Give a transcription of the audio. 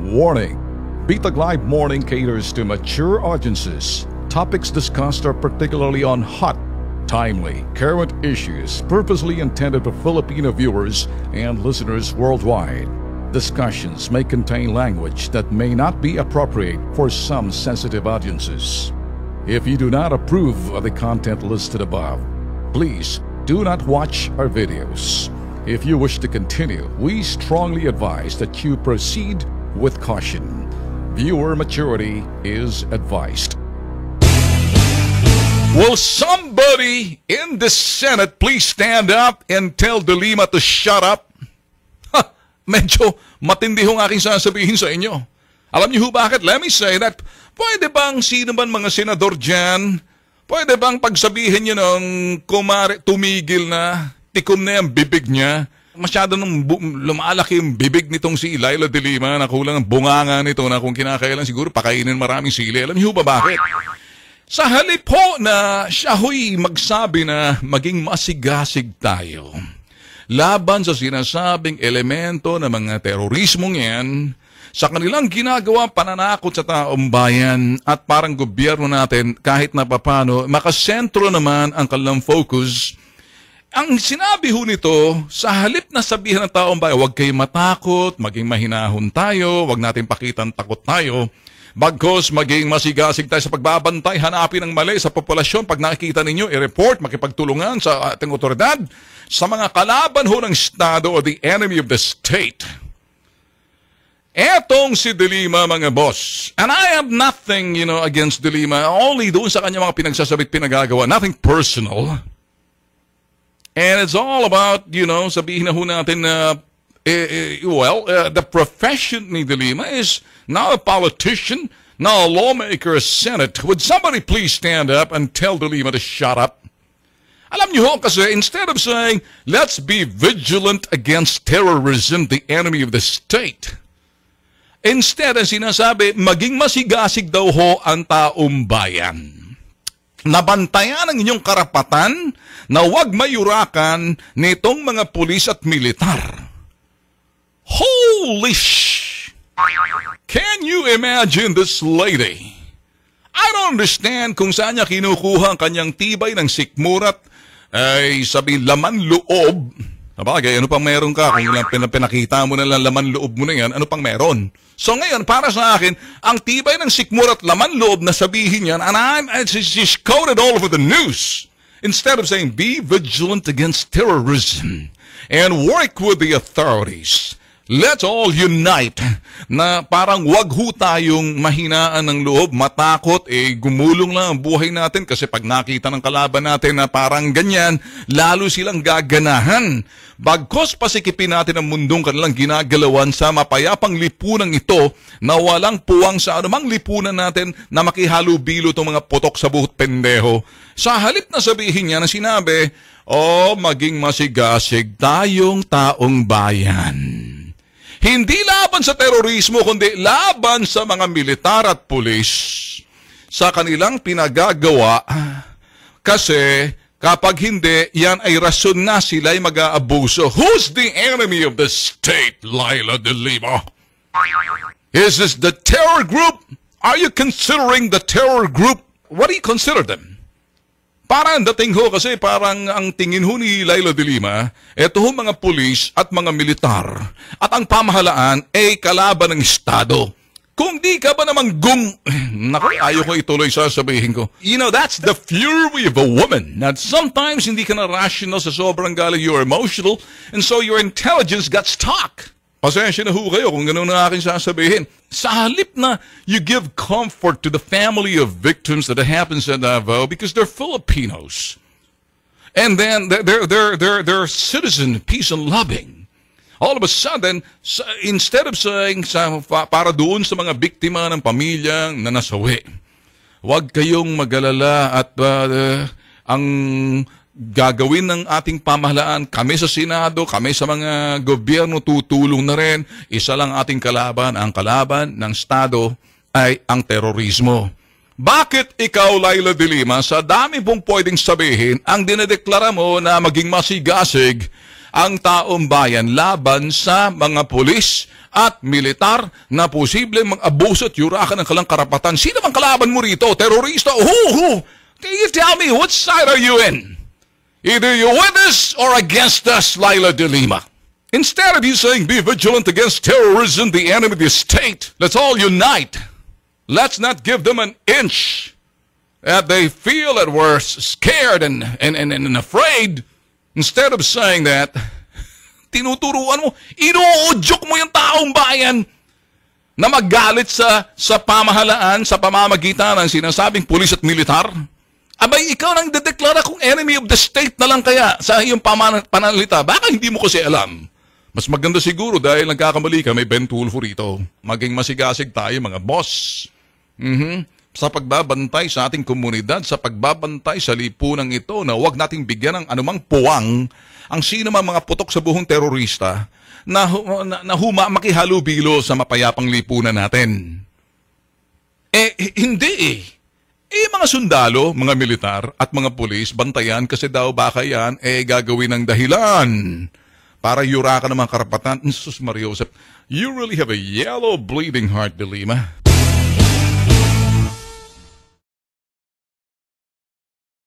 Warning: Bitag Live Morning caters to mature audiences. Topics discussed are particularly on hot, timely, current issues purposely intended for Filipino viewers and listeners worldwide. Discussions may contain language that may not be appropriate for some sensitive audiences. If you do not approve of the content listed above, please do not watch our videos. If you wish to continue, we strongly advise that you proceed with caution. Viewer maturity is advised. Will somebody in the Senate please stand up and tell De Lima to shut up? Medyo matindi hong aking sasabihin sa inyo. Alam niyo ho bakit? Let me say that, pwede bang sino man mga senador dyan, pwede bang pagsabihin niyo ng kumare, tumigil na, tikom na yung bibig niya? Masyado nung lumalaki yung bibig nitong si Laila De Lima na kulang ang bunganga nito na kung kinakailan siguro pakainin maraming sili. Alam niyo ba bakit? Sa halip ho na siya ho'y magsabi na maging masigasig tayo laban sa sinasabing elemento ng mga terorismong yan, sa kanilang ginagawa pananakot sa taong bayan at parang gobyerno natin kahit na papano, makasentro naman ang kanilang focus. Ang sinabi ho nito, sa halip na sabihan ng taong bayan, huwag kayong matakot, maging mahinahon tayo, huwag natin pakitang takot tayo, bagkos maging masigasig tayo sa pagbabantay, hanapin ang mali sa populasyon, pag nakikita ninyo, i-report, makipagtulungan sa ating otoridad, sa mga kalaban ho ng Estado o the enemy of the state. Etong si De Lima, mga boss, and I have nothing, against De Lima, only doon sa kanya mga pinagsasabit pinagagawa, nothing personal. And it's all about, sabihin na ho natin na, the profession ni De Lima is now a politician, now a lawmaker, a Senate. Would somebody please stand up and tell De Lima to shut up? Alam niyo ho kasi, instead of saying, let's be vigilant against terrorism, the enemy of the state, instead, ang sinasabi, maging masigasig daw ho ang taong bayan. Nabantayan ang inyong karapatan na huwag mayurakan nitong mga pulis at militar. Holy sh! Can you imagine this lady? I don't understand kung saan niya kinukuha ang kanyang tibay ng sikmurat ay sabi laman loob. Sabagay, ano pang meron ka? Kung pinakita mo na lang laman loob mo na yan, ano pang meron? So ngayon, para sa akin, ang tibay ng sikmura at laman loob na sabihin yan, and she's quoted all over the news. Instead of saying, be vigilant against terrorism and work with the authorities. Let's all unite na parang wag ho tayong mahinaan ng loob, matakot, gumulong lang ang buhay natin kasi pag nakita ng kalaban natin na parang ganyan, lalo silang gaganahan. Bagkos pasikipin natin ang mundong kanilang ginagalawan sa mapayapang lipunan ito na walang puwang sa anumang lipunan natin na makihalubilo itong mga potok sa buhot pendeho. Sa halip na sabihin niya na sinabi, maging masigasig tayong taong bayan. Hindi laban sa terorismo, kundi laban sa mga militar at pulis sa kanilang pinagagawa. Kasi kapag hindi, yan ay rason na sila'y mag-aabuso. Who's the enemy of the state, Laila De Lima? Is this the terror group? Are you considering the terror group? What do you consider them? Parang dating ho kasi parang ang tingin ho ni Laila De Lima, eto ho mga pulis at mga militar at ang pamahalaan ay kalaban ng Estado. Kung di ka ba namang naku, ayaw ko ituloy sasabihin ko. That's the fury of a woman. That sometimes hindi ka na rational sa sobrang galing, you're emotional, and so your intelligence got stuck. Pasensya na ho kayo kung gano'n na aking sasabihin. Sa halip na you give comfort to the family of victims that it happens in Davao because they're Filipinos. And then they're citizen, peace and loving. All of a sudden, instead of saying para doon sa mga biktima ng pamilyang na nasawi, huwag kayong magalala at ang gagawin ng ating pamahalaan, kami sa Senado, kami sa mga gobyerno, tutulong na rin. Isa lang ating kalaban, ang kalaban ng Estado ay ang terorismo. Bakit ikaw, Laila De Lima, sa dami pong pwedeng sabihin, ang dinedeklara mo na maging masigasig ang taong bayan laban sa mga pulis at militar na posibleng mag-abuso at yurakan ng kalang karapatan. Sino bang kalaban mo rito? Terorista? Who? Can you tell me what side are you in? Either you're with us or against us, Laila de Lima. Instead of you saying be vigilant against terrorism, the enemy of the state, let's all unite. Let's not give them an inch that they feel that we're scared and afraid. Instead of saying that, tinuturuan mo, inuudyok mo yung taong bayan na maggalit sa pamahalaan sa pamamagitan ng sinasabing pulis at militar. Abay, ikaw nang dedeklara kung enemy of the state na lang kaya sa iyong pananalita. Baka hindi mo kasi alam. Mas maganda siguro dahil nagkakamali ka, may Ben Tulfo rito. Maging masigasig tayo mga boss. Sa pagbabantay sa ating komunidad, sa pagbabantay sa lipunang ito na huwag nating bigyan ng anumang puwang ang sino man mga putok sa buhong terorista na makihalubilo sa mapayapang lipunan natin. Hindi. Mga sundalo, mga militar at mga pulis, bantayan kasi daw baka yan gagawin ng dahilan para yurakan ng mga karapatan. Jesus Maria Joseph, you really have a yellow bleeding heart, De Lima.